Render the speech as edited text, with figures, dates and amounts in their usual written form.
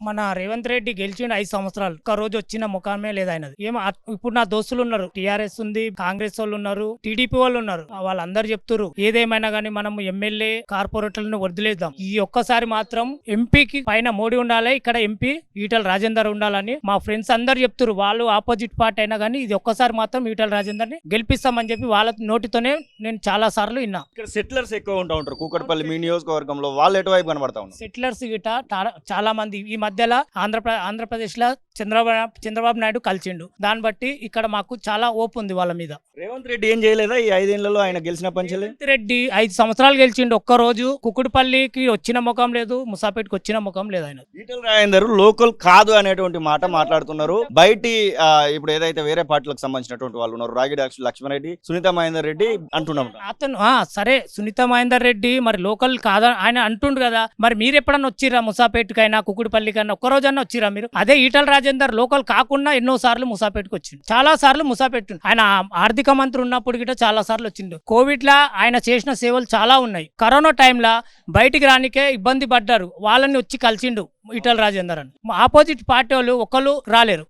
మన రేవంత్ రెడ్డి గెలిచిండు 5 సంవత్సరాలు. ఒక్క రోజు వచ్చిన ముఖామే లేదు ఆయనది. ఇప్పుడు నా దోస్తులు ఉన్నారు, టీఆర్ఎస్ ఉంది, కాంగ్రెస్ వాళ్ళు ఉన్నారు, టీడీపీ వాళ్ళు ఉన్నారు. వాళ్ళందరూ చెప్తున్నారు ఏదేమైనా గానీ మనం ఎమ్మెల్యే కార్పొరేటర్లను వదిలేద్దాం. ఈ ఒక్కసారి మాత్రం ఎంపీకి పైన మోడీ ఉండాలి, ఇక్కడ ఎంపీ ఈటల రాజేందర్ ఉండాలని మా ఫ్రెండ్స్ అందరు చెప్తున్నారు. వాళ్ళు ఆపోజిట్ పార్టీ అయినా కానీ ఇది ఒక్కసారి మాత్రం ఈటల రాజేందర్ ని గెలిపిస్తామని చెప్పి వాళ్ళ నోటితోనే నేను చాలా సార్లు విన్నా. ఇక్కడ సెటిలర్స్ ఎక్కువ ఉంటారు కూకట్పల్లి మీ నియోజకవర్గంలో, వాళ్ళు ఎటువైపు కనబడతా ఉన్నారు? సెటిలర్స్ గిట చాలా మంది ఈ మధ్యలో ఆంధ్రప్రదేశ్ లో చంద్రబాబు నాయుడు కలిసిండు. దాన్ని బట్టి ఇక్కడ మాకు చాలా ఓపు ఉంది వాళ్ళ మీద. రేవంత్ రెడ్డి ఏం చేయలేదా ఈ 5 ఏళ్లలో ఆయన గెలిచిన పంచలే? రేవంత్ రెడ్డి 5 సంవత్సరాలు గెలిచిండు. ఒక్క రోజు కుకుడుపల్లికి వచ్చిన ముఖం లేదు, ముసాపేట్కి వచ్చిన ముఖం లేదు. ఆయన ఈటల రాజేందర్ లోకల్ కాదు అనేటువంటి మాట మాట్లాడుతున్నారు. బయటి ఇప్పుడు ఏదైతే వేరే పార్టీలకు సంబంధించినటువంటి వాళ్ళు ఉన్నారు, రాగిడి లక్ష్మణరెడ్డి, సునీత మహేందర్ రెడ్డి అంటున్నాం. అతను సరే సునీత మహేందర్ రెడ్డి మరి లోకల్ కాదా ఆయన అంటుండు కదా. మరి మీరు ఎప్పుడన్నా వచ్చిరా ముసాపేట్కైనా కుకుడుపల్లికైనా ఒక్కరోజన్నా వచ్చిరా మీరు? అదే ఈటల రాజేందర్ లోకల్ కాకుండా ఎన్నో సార్లు ముసాపేట్కి వచ్చిండు, చాలా సార్లు ముసాపేట్. ఆయన ఆర్థిక మంత్రి ఉన్నప్పుడు గిట్ట చాలా సార్లు వచ్చిండు. కోవిడ్ లా ఆయన చేసిన సేవలు చాలా ఉన్నాయి. కరోనా టైంలో బయటికి రానికే ఇబ్బంది పడ్డారు, వాళ్ళని వచ్చి కలిసిండు ఈటల రాజేందర్ అని. ఆపోజిట్ పార్టీ వాళ్ళు ఒకళ్ళు రాలేరు.